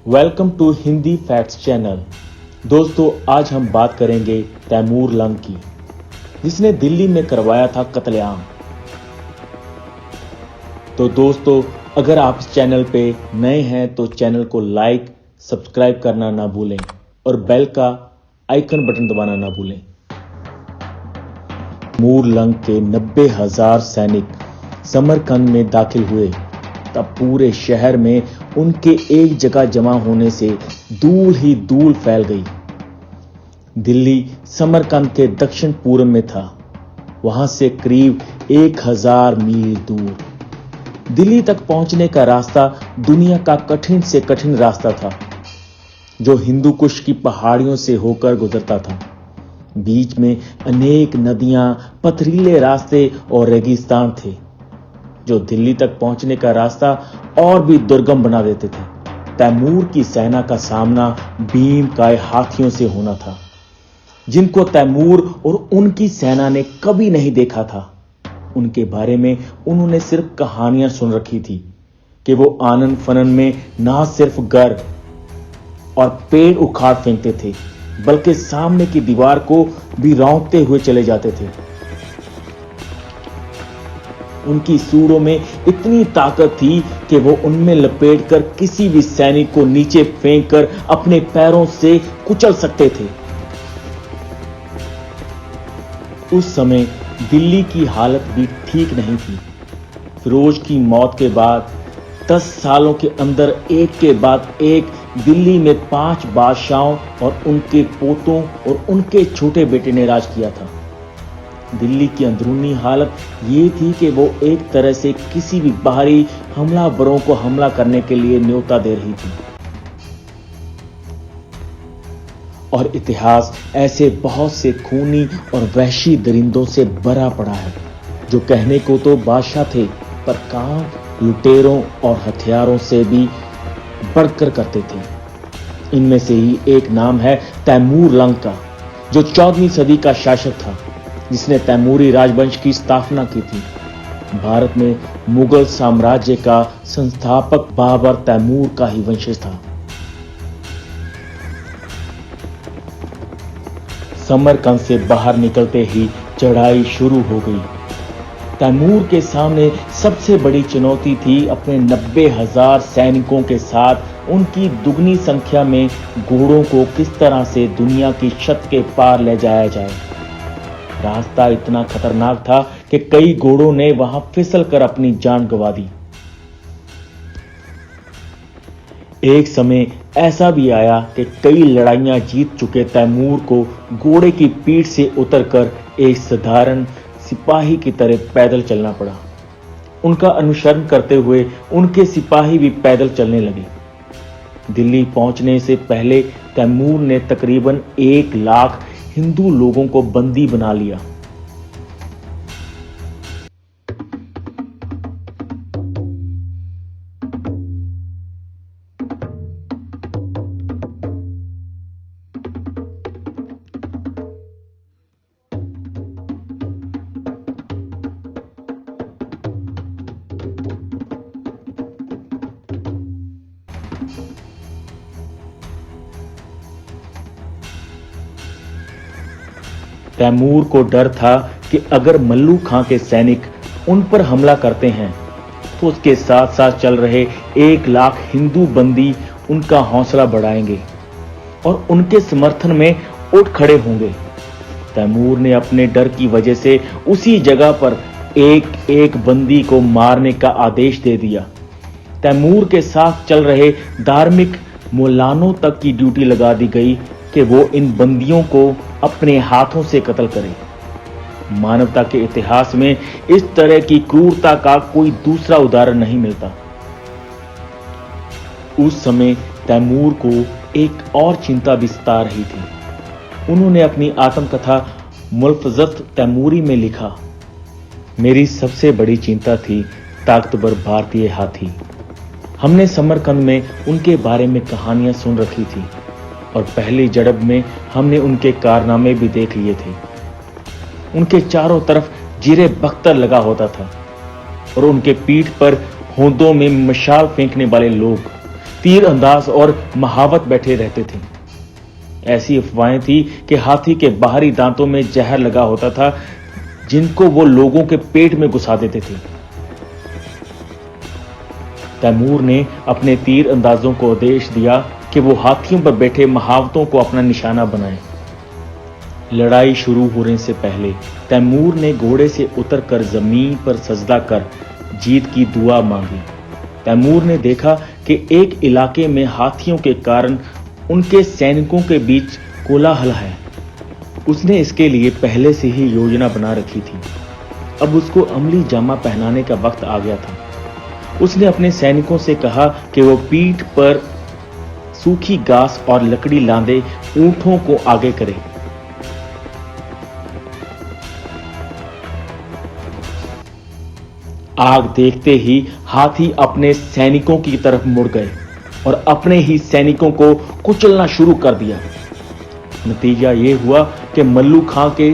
Welcome to Hindi facts channel. दोस्तों, आज हम बात करेंगे तैमूर लंग की, जिसने दिल्ली में करवाया था कत्लेआम। तो दोस्तों, अगर आप इस चैनल पे नए हैं तो चैनल को लाइक, सब्सक्राइब करना ना भूलें और बेल का आइकन बटन दबाना ना भूलें। तैमूर लंग के 90,000 सैनिक समरकंद में दाखिल हुए तब पूरे शहर में उनके एक जगह जमा होने से धूल ही धूल फैल गई। दिल्ली समरकंद के दक्षिण पूर्व में था, वहां से करीब 1000 मील दूर। दिल्ली तक पहुंचने का रास्ता दुनिया का कठिन से कठिन रास्ता था, जो हिंदू कुश की पहाड़ियों से होकर गुजरता था। बीच में अनेक नदियां, पथरीले रास्ते और रेगिस्तान थे, जो दिल्ली तक पहुंचने का रास्ता और भी दुर्गम बना देते थे। तैमूर की सेना का सामना भीमकाय हाथियों से होना था, जिनको तैमूर और उनकी सेना ने कभी नहीं देखा था। उनके बारे में उन्होंने सिर्फ कहानियां सुन रखी थी कि वो आनन फनन में ना सिर्फ घर और पेड़ उखाड़ फेंकते थे, बल्कि सामने की दीवार को भी रौंदते हुए चले जाते थे। उनकी सूरों में इतनी ताकत थी कि वो उनमें लपेटकर किसी भी सैनिक को नीचे फेंककर अपने पैरों से कुचल सकते थे। उस समय दिल्ली की हालत भी ठीक नहीं थी। फिरोज की मौत के बाद 10 सालों के अंदर एक के बाद एक दिल्ली में 5 बादशाहों और उनके पोतों और उनके छोटे बेटे ने राज किया था। दिल्ली की अंदरूनी हालत ये थी कि वो एक तरह से किसी भी बाहरी हमलावरों को हमला करने के लिए न्योता दे रही थी। और इतिहास ऐसे बहुत से खूनी और वहशी दरिंदों से भरा पड़ा है, जो कहने को तो बादशाह थे, पर काम लुटेरों और हथियारों से भी बढ़कर करते थे। इनमें से ही एक नाम है तैमूर लंग का, जो 14वीं सदी का शासक था, जिसने तैमूरी राजवंश की स्थापना की थी। भारत में मुगल साम्राज्य का संस्थापक बाबर तैमूर का ही वंशज था। समरकंद से बाहर निकलते ही चढ़ाई शुरू हो गई। तैमूर के सामने सबसे बड़ी चुनौती थी अपने 90,000 सैनिकों के साथ उनकी दुगनी संख्या में घोड़ों को किस तरह से दुनिया की छत के पार ले जाया जाए। रास्ता इतना खतरनाक था कि कई घोड़ों ने वहां फिसल कर अपनी जान गंवा दी। एक समय ऐसा भी आया कि कई लड़ाइयां जीत चुके तैमूर को घोड़े की पीठ से उतरकर एक साधारण सिपाही की तरह पैदल चलना पड़ा। उनका अनुसरण करते हुए उनके सिपाही भी पैदल चलने लगे। दिल्ली पहुंचने से पहले तैमूर ने तकरीबन 1 लाख हिंदू लोगों को बंदी बना लिया। तैमूर को डर था कि अगर मल्लू खां के सैनिक उन पर हमला करते हैं तो उसके साथ साथ चल रहे 1 लाख हिंदू बंदी उनका हौसला बढ़ाएंगे और उनके समर्थन में उठ खड़े होंगे। तैमूर ने अपने डर की वजह से उसी जगह पर एक एक बंदी को मारने का आदेश दे दिया। तैमूर के साथ चल रहे धार्मिक मौलानों तक की ड्यूटी लगा दी गई कि वो इन बंदियों को अपने हाथों से कत्ल करें। मानवता के इतिहास में इस तरह की क्रूरता का कोई दूसरा उदाहरण नहीं मिलता। उस समय तैमूर को एक और चिंता भी सता रही थी। उन्होंने अपनी आत्मकथा मुल्फजत तैमूरी में लिखा, मेरी सबसे बड़ी चिंता थी ताकतवर भारतीय हाथी। हमने समरकंद में उनके बारे में कहानियां सुन रखी थी और पहली झड़प में हमने उनके कारनामे भी देख लिए थे। उनके चारों तरफ जीरे बख्तर लगा होता था और उनके पीठ पर होंदों में मशाल फेंकने वाले लोग, तीर अंदाज और महावत बैठे रहते थे। ऐसी अफवाहें थी कि हाथी के बाहरी दांतों में जहर लगा होता था, जिनको वो लोगों के पेट में घुसा देते थे। तैमूर ने अपने तीर अंदाजों को आदेश दिया कि वो हाथियों पर बैठे महावतों को अपना निशाना बनाएं। लड़ाई शुरू होने से पहले तैमूर ने घोड़े से उतरकर जमीन पर सजदा कर जीत की दुआ मांगी। तैमूर ने देखा कि एक इलाके में हाथियों के कारण उनके सैनिकों के बीच कोलाहल है। उसने इसके लिए पहले से ही योजना बना रखी थी। अब उसको अमली जामा पहनाने का वक्त आ गया था। उसने अपने सैनिकों से कहा कि वो पीठ पर सूखी घास और लकड़ी लांदे ऊंटों को आगे करे। आग देखते ही हाथी अपने सैनिकों की तरफ मुड़ गए और अपने ही सैनिकों को कुचलना शुरू कर दिया। नतीजा यह हुआ कि मल्लू खां के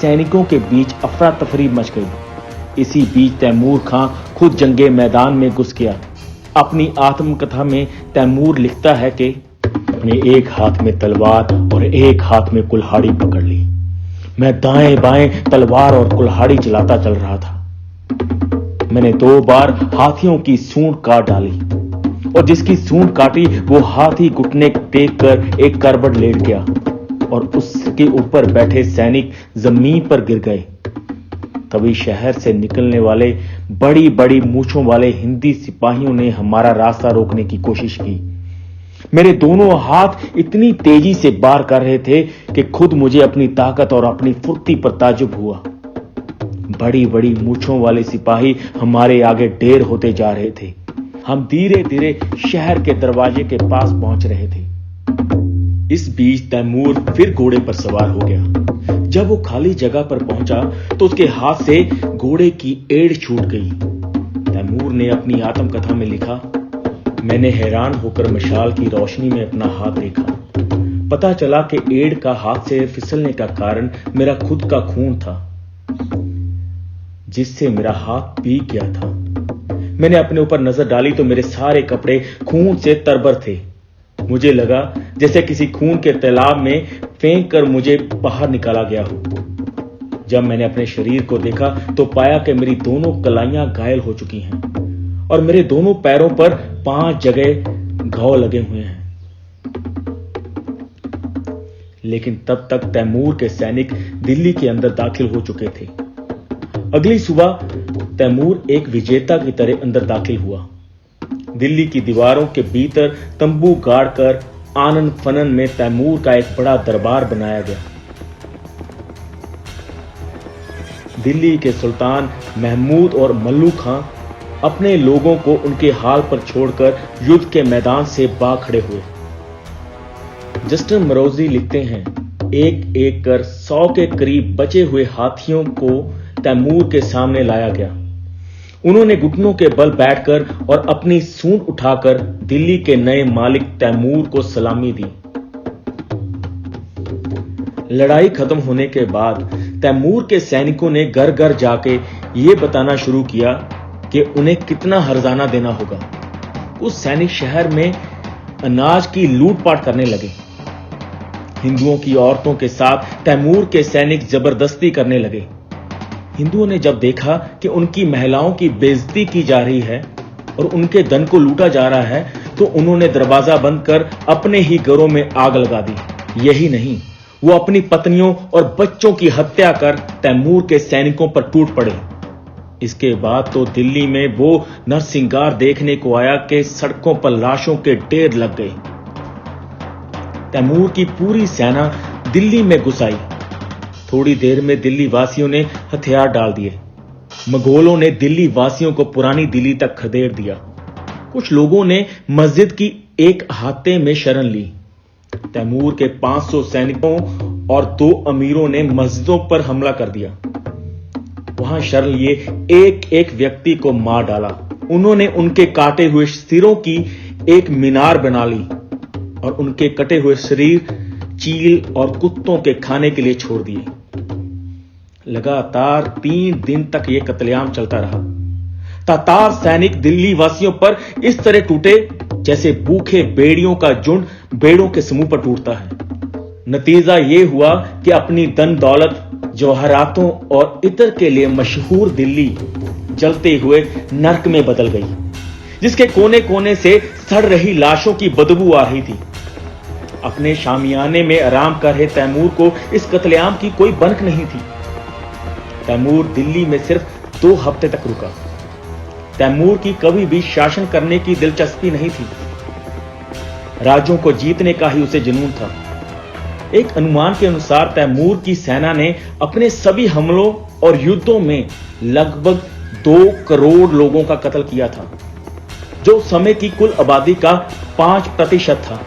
सैनिकों के बीच अफरा तफरी मच गई। इसी बीच तैमूर खां खुद जंगे मैदान में घुस गया। अपनी आत्मकथा में तैमूर लिखता है कि अपने एक हाथ में तलवार और एक हाथ में कुल्हाड़ी पकड़ ली। मैं दाएं बाएं तलवार और कुल्हाड़ी चलाता चल रहा था। मैंने 2 बार हाथियों की सूंड काट डाली और जिसकी सूंड काटी वो हाथी घुटने टेक कर एक करवट लेट गया और उसके ऊपर बैठे सैनिक जमीन पर गिर गए। तभी शहर से निकलने वाले बड़ी बड़ी मूंछों वाले हिंदी सिपाहियों ने हमारा रास्ता रोकने की कोशिश की। मेरे दोनों हाथ इतनी तेजी से वार कर रहे थे कि खुद मुझे अपनी ताकत और अपनी फुर्ती पर ताज्जुब हुआ। बड़ी बड़ी मूंछों वाले सिपाही हमारे आगे ढेर होते जा रहे थे। हम धीरे धीरे शहर के दरवाजे के पास पहुंच रहे थे। इस बीच तैमूर फिर घोड़े पर सवार हो गया। जब वो खाली जगह पर पहुंचा तो उसके हाथ से घोड़े की एड़ छूट गई। तैमूर ने अपनी आत्मकथा में लिखा, मैंने हैरान होकर मशाल की रोशनी में अपना हाथ देखा। पता चला कि एड़ का हाथ से फिसलने का कारण मेरा खुद का खून था, जिससे मेरा हाथ भीग गया था। मैंने अपने ऊपर नजर डाली तो मेरे सारे कपड़े खून से तरबर थे। मुझे लगा जैसे किसी खून के तालाब में फेंक कर मुझे बाहर निकाला गया हो। जब मैंने अपने शरीर को देखा तो पाया कि मेरी दोनों कलाइयां घायल हो चुकी हैं और मेरे दोनों पैरों पर 5 जगह घाव लगे हुए हैं। लेकिन तब तक तैमूर के सैनिक दिल्ली के अंदर दाखिल हो चुके थे। अगली सुबह तैमूर एक विजेता की तरह अंदर दाखिल हुआ। दिल्ली की दीवारों के भीतर तंबू गाड़कर आनन फनन में तैमूर का एक बड़ा दरबार बनाया गया। दिल्ली के सुल्तान महमूद और मल्लू खां अपने लोगों को उनके हाल पर छोड़कर युद्ध के मैदान से भाग खड़े हुए। जस्टिन मरोजी लिखते हैं, एक एक कर 100 के करीब बचे हुए हाथियों को तैमूर के सामने लाया गया। उन्होंने घुटनों के बल बैठकर और अपनी सूंड उठाकर दिल्ली के नए मालिक तैमूर को सलामी दी। लड़ाई खत्म होने के बाद तैमूर के सैनिकों ने घर घर जाके ये बताना शुरू किया कि उन्हें कितना हर्जाना देना होगा। उस सैनिक शहर में अनाज की लूटपाट करने लगे। हिंदुओं की औरतों के साथ तैमूर के सैनिक जबरदस्ती करने लगे। हिंदुओं ने जब देखा कि उनकी महिलाओं की बेइज्जती की जा रही है और उनके धन को लूटा जा रहा है तो उन्होंने दरवाजा बंद कर अपने ही घरों में आग लगा दी। यही नहीं, वो अपनी पत्नियों और बच्चों की हत्या कर तैमूर के सैनिकों पर टूट पड़े। इसके बाद तो दिल्ली में वो नरसिंगार देखने को आया कि सड़कों पर लाशों के ढेर लग गए। तैमूर की पूरी सेना दिल्ली में घुस आई। थोड़ी देर में दिल्ली वासियों ने हथियार डाल दिए। मंगोलों ने दिल्ली वासियों को पुरानी दिल्ली तक खदेड़ दिया। कुछ लोगों ने मस्जिद की एक अहाते में शरण ली। तैमूर के 500 सैनिकों और 2 अमीरों ने मस्जिदों पर हमला कर दिया। वहां शरण लिए एक एक व्यक्ति को मार डाला। उन्होंने उनके काटे हुए सिरों की एक मीनार बना ली और उनके कटे हुए शरीर चील और कुत्तों के खाने के लिए छोड़ दिए। लगातार 3 दिन तक यह कत्लेआम चलता रहा। तातार सैनिक दिल्ली वासियों पर इस तरह टूटे जैसे भूखे बेड़ियों का झुंड बेड़ों के समूह पर टूटता है। नतीजा ये हुआ कि अपनी धन दौलत, जवाहरातों और इतर के लिए मशहूर दिल्ली जलते हुए नर्क में बदल गई, जिसके कोने कोने से सड़ रही लाशों की बदबू आ रही थी। अपने शामियाने में आराम कर रहे तैमूर को इस कत्लेआम की कोई बनक नहीं थी। तैमूर दिल्ली में सिर्फ 2 हफ्ते तक रुका। तैमूर की कभी भी शासन करने की दिलचस्पी नहीं थी। राज्यों को जीतने का ही उसे जुनून था। एक अनुमान के अनुसार तैमूर की सेना ने अपने सभी हमलों और युद्धों में लगभग 2 करोड़ लोगों का कत्ल किया था, जो उस समय की कुल आबादी का 5% था।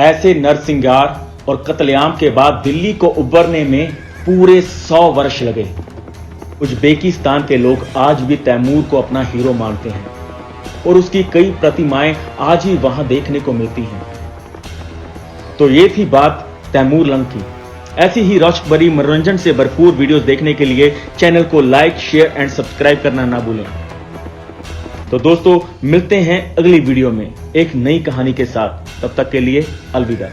ऐसे नरसंहार और कत्लेआम के बाद दिल्ली को उबरने में पूरे 100 वर्ष लगे। उज्बेकिस्तान के लोग आज भी तैमूर को अपना हीरो मानते हैं और उसकी कई प्रतिमाएं आज भी वहां देखने को मिलती हैं। तो ये थी बात तैमूर लंग की। ऐसी ही रोचक भरी मनोरंजन से भरपूर वीडियोस देखने के लिए चैनल को लाइक, शेयर एंड सब्सक्राइब करना ना भूलें। तो दोस्तों, मिलते हैं अगली वीडियो में एक नई कहानी के साथ। तब तक के लिए अलविदा।